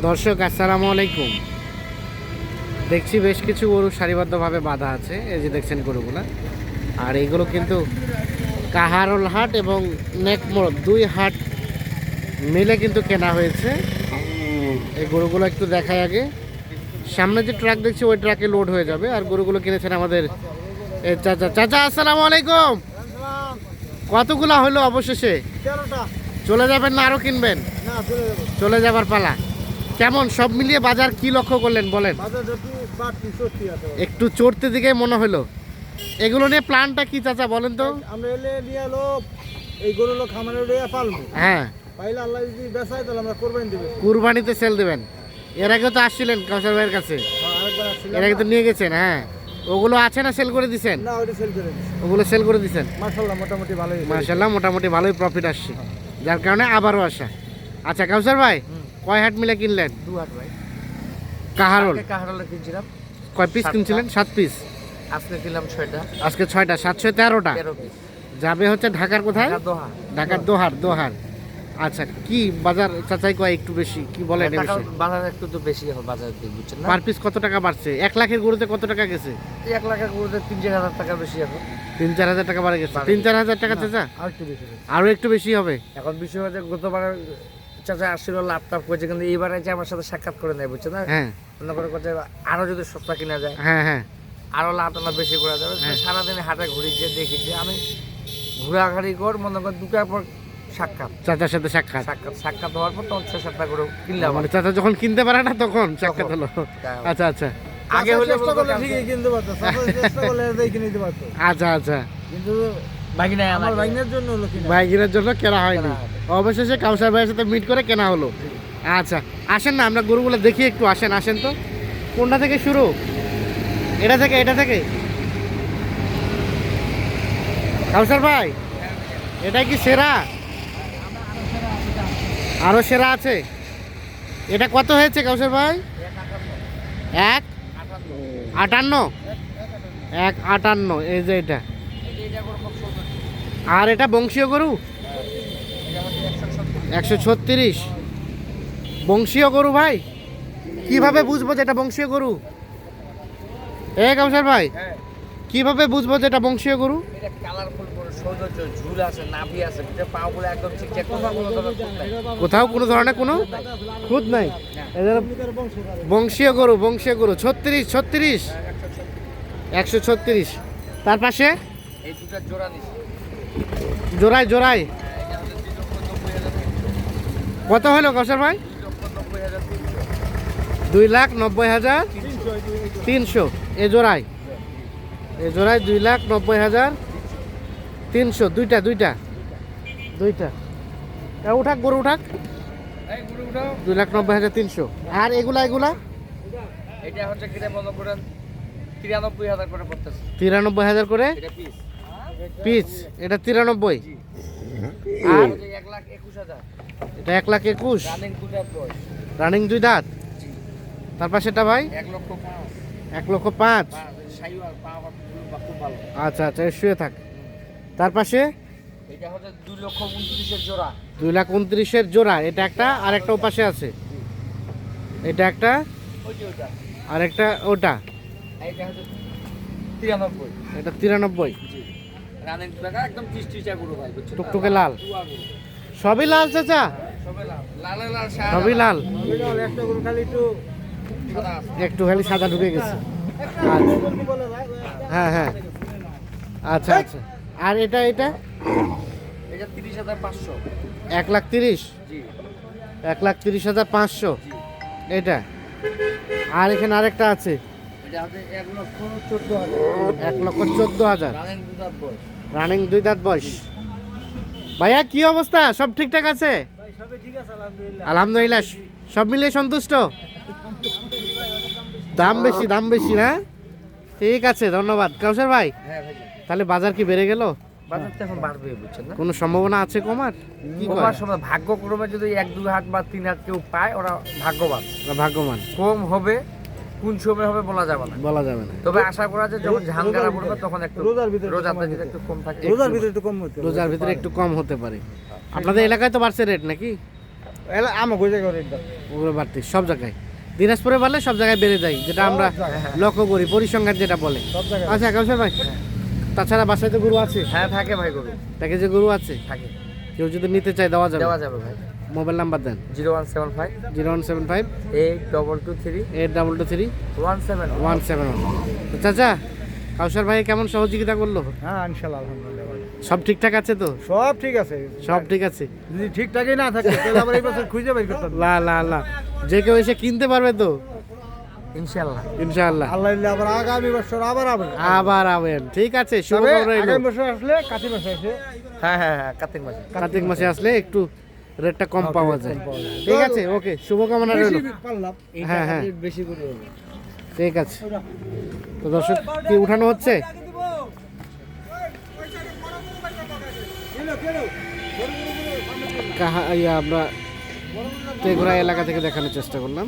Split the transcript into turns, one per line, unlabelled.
দর্শক আসসালামু আলাইকুম। দেখছি বেশ কিছু গরু সারিবদ্ধভাবে বাঁধা আছে, এই যে দেখছেন গরুগুলো। আর এইগুলো কিন্তু কাহারোল হাট এবং নেকমোড় দুই হাট মিলে কিন্তু কেনা হয়েছে। এই গরুগুলো একটু দেখাই আগে। সামনে যে ট্রাক দেখছি ওই ট্রাকে লোড হয়ে যাবে। আর গরুগুলো কিনেছেন আমাদের চাচা। চাচা আসসালামু আলাইকুম। কতগুলো হলো অবশেষে? চলে যাবেন না আরো কিনবেন? চলে যাবার পালা। কেমন সব মিলিয়ে বাজার কি লক্ষ্য করলেন বলেন? একটু চড়তে দিকে মনে হলো। এগুলো নিয়ে প্ল্যানটা কি চাচা বলেন তো?
আমরা এলে নিয়ে লোক এই গরু লোক খামারে লইয়া পালবো।
হ্যাঁ,
পাইলে আল্লাহ যদি বেচায় তাহলে আমরা কোরবানি দেব।
কুরবানিতে সেল দেবেন। এর আগে তো আসছিলেন কাউসার ভাইয়ের কাছে,
আরেকবার আসছিল।
এর আগে তো নিয়ে গেছেন। হ্যাঁ, ওগুলো আছে না সেল করে দিছেন?
না, ওটা সেল করে দিছি।
ওগুলো সেল করে দিছেন?
মাশাআল্লাহ মোটামুটি ভালোই।
মাশাআল্লাহ মোটামুটি ভালোই প্রফিট আসছে, যার কারণে আবারও আসা। আচ্ছা কাউসার ভাই, কয় হাট মিলে কিনলেন?
দু হাট ভাই।
কাহারোল
কাহারোলে কিনছিলাম।
কয় পিস কিনছিলেন? 7 পিস।
আজকে কিনলাম 6টা।
আজকে 6টা, 713টা
13 পিস।
যাবে হচ্ছে ঢাকার কোথায়?
দোহা।
ঢাকার দোহার। আচ্ছা, কি বাজার চাচাই কয় একটু বেশি কি বলেন?
বাজার একটু তো বেশি হবে বাজার দিয়ে, বুঝছেন না?
পার পিস কত টাকা বাড়ছে? 1 লাখের গরুতে কত টাকা গেছে?
1 লাখের গরুতে 3-4 হাজার টাকা বেশি হবে।
3-4 হাজার টাকা বাড়ে গেছে। 3-4 হাজার টাকা চাচা?
আর একটু বেশি।
আরো একটু বেশি হবে।
এখন বিষয় হচ্ছে গতবার চাচা আসছিল লাভ টাভ করেছে, কিন্তু এইবার যে আমার সাথে সাক্ষাৎ করে নেয়, বুঝছেন না?
হ্যাঁ
মনে করে করছে আরো যদি সস্তা কিনা যায়,
হ্যাঁ হ্যাঁ
আরো লাভ টানা বেশি করা যাবে। সারাদিনে হাটে ঘুরি যে দেখি যে আমি ঘোরাঘুরি কর, মনে কর দুটার পর সাক্ষাৎ,
চাচার সাথে সাক্ষাৎ।
সাক্ষাৎ হওয়ার পর তখন 6-7টা করে কিনলাম।
মানে চাচা যখন কিনতে পারে না তখন সাক্ষাৎ হলো। আচ্ছা আচ্ছা,
আগে হলে ঠিকই কিনতে পারতো, চেষ্টা করলে দেখে নিতে পারতো।
আচ্ছা আচ্ছা,
কিন্তু আমার ভাগিনার জন্য হলো কিনা।
বাইকের জন্য কেনা হয়নি, অবশেষে কাউসার ভাইয়ের সাথে মিট করে কেনা হলো। আচ্ছা আসেন না, আমরা গরুগুলো দেখি একটু। আসেন তো। কোনটা থেকে শুরু? এটা থেকে কাউসার ভাই, এটা কি সেরা? আরো সেরা আছে? এটা কত হয়েছে কাউসার ভাই? 1.58। 1.58, এই যে এটা। আর এটা বংশীয় গরু 136। বংশীয় গরু ভাই, কিভাবে বুঝবো যে এটা বংশীয় গরু? কাউসার ভাই, কিভাবে বুঝবো যে এটা বংশীয় গরু?
এটা কালারফুল করে সৌন্দর্য, ঝুল আছে, নাভি আছে, এটা পাগুলো একদম ঠিকঠাক,
কোথাও কোনো ধরনের কোনো খুঁত নাই। বংশীয় গরু 36 136। তার পাশে
এই দুটো জোড়া নিছি।
জোড়ায় কত হলো কাউসার ভাই? 2,90,300 এ জোড়ায় 2,90,300। দুইটা উঠাক গরু উঠাক। 2,90,300। আর এগুলা
এটা হচ্ছে কিনে মনে করেন 93,000 করে পড়তেছে।
93,000 করে
এটা
পিস। এটা 93। আর
1,21,000
এটা 1,21,000
রানিং দুটার বয়স,
রানিং 2 দাঁত। তারপর সেটা ভাই
1,05,000।
1,05,000।
সাইওয়াল পাওয়া খুব ভালো।
আচ্ছা শুয়ে থাক। তার পাশে
এটা হচ্ছে 2,29,000 জোড়া।
2,29,000 জোড়া। এটা একটা, আর একটা ও পাশে আছে। এটা একটা,
ওইটা
আর একটা ওটা।
এটা হচ্ছে 93।
এটা 93।
রানিং টাকা একদম টিসটিচা গরু ভাই, বুঝছেন?
টুকটুকে লাল, সবই লাল চাচা,
সবই লাল, লাল
সবই লাল।
একটা গরু খালি
একটু খালি সাদা ঢুকে গেছে। হ্যাঁ আচ্ছা। আর এটা
এটা 30,500।
1,30,000।
জি
1,30,500 এটা। আর এখানে আরেকটা আছে,
এটা হচ্ছে 1,14,000।
1,14,000
রানিং দুধার বয়স।
রানিং 2 দাঁত বয়স। ভাইয়া কি অবস্থা? সব ঠিকঠাক আছে?
ভাই সবই ঠিক আছে
আলহামদুলিল্লাহ। সব মিলিয়ে সন্তুষ্ট? দাম বেশি না? ঠিক আছে, ধন্যবাদ কাউসার ভাই।
হ্যাঁ ভাই,
তাহলে বাজার কি বেড়ে গেল?
বাজার তো এখন বাড়বে, বুঝছেন না?
কোনো সম্ভাবনা আছে কমার? কি
কমার সময় ভাগ্যক্রমে যদি 1-2 হাট বা 3 হাট কেউ পায়, ওরা ভাগ্যবান।
ভাগ্যবান।
কম হবে, কোন সময় হবে বলা যাবে না। তবে আশা করা যায় যখন ঝাঙ্গারা পড়বে তখন একটু রোজার ভিতরে একটু কম থাকে। রোজার ভিতরে একটু কম হতে পারে। আপনাদের এলাকায় তো বাড়ছে রেট নাকি?
এলা আমা কইতে করে একদম
ওগুলো বাড়তি সব জায়গায় দিনাজপুরে বাড়লে সব জায়গায় বেড়ে যায়, যেটা আমরা লক্ষ্য করি, পরিসংখ্যান যেটা বলে।
সব জায়গায়
আচ্ছা কাউসার ভাই, তাছাড়া বাসায় তো গরু আছে,
হ্যাঁ থাকে ভাই গরু
প্যাকেজে গরু আছে,
থাকে,
কেউ যদি নিতে চায় দেওয়া যাবে?
দেওয়া যাবে ভাই।
মোবাইল নাম্বার দেন।
0175
0175
8223
8223
171।
171। চাচা, কাউসার ভাই কেমন সহযোগিতা করলো?
হ্যাঁ ইনশাআল্লাহ আলহামদুলিল্লাহ ভাই।
সব ঠিকঠাক আছে তো?
সব ঠিক আছে,
সব ঠিক আছে।
যদি ঠিকঠাকই না থাকে তাহলে আবার এই বছর খুঁজে বের করতে হবে।
লা লা লা, যে কেউ এসে কিনতে পারবে তো
ইনশাআল্লাহ।
ইনশাআল্লাহ।
আল্লাহ দিলে আবার আগামী বছর আবার আবার
আবার আবেন, ঠিক আছে,
তবে
শুভকামনা রইলো।
আগামী বছর আসলে কাতি মাসে আসে
হ্যাঁ হ্যাঁ হ্যাঁ কার্তিক মাসে।
কার্তিক মাসে আসলে একটু রেটটা কম
Okay,
পাওয়া
কম
যায়।
পাওয়া যায়।
ঠিক আছে, ওকে, শুভকামনা রইলো।
বেশি পারলাম
হ্যাঁ হ্যাঁ
বেশি করে হবে।
ঠিক আছে। তো দর্শক, কি উঠানো হচ্ছে? আমরা তেঘরা এলাকা থেকে দেখানোর চেষ্টা করলাম।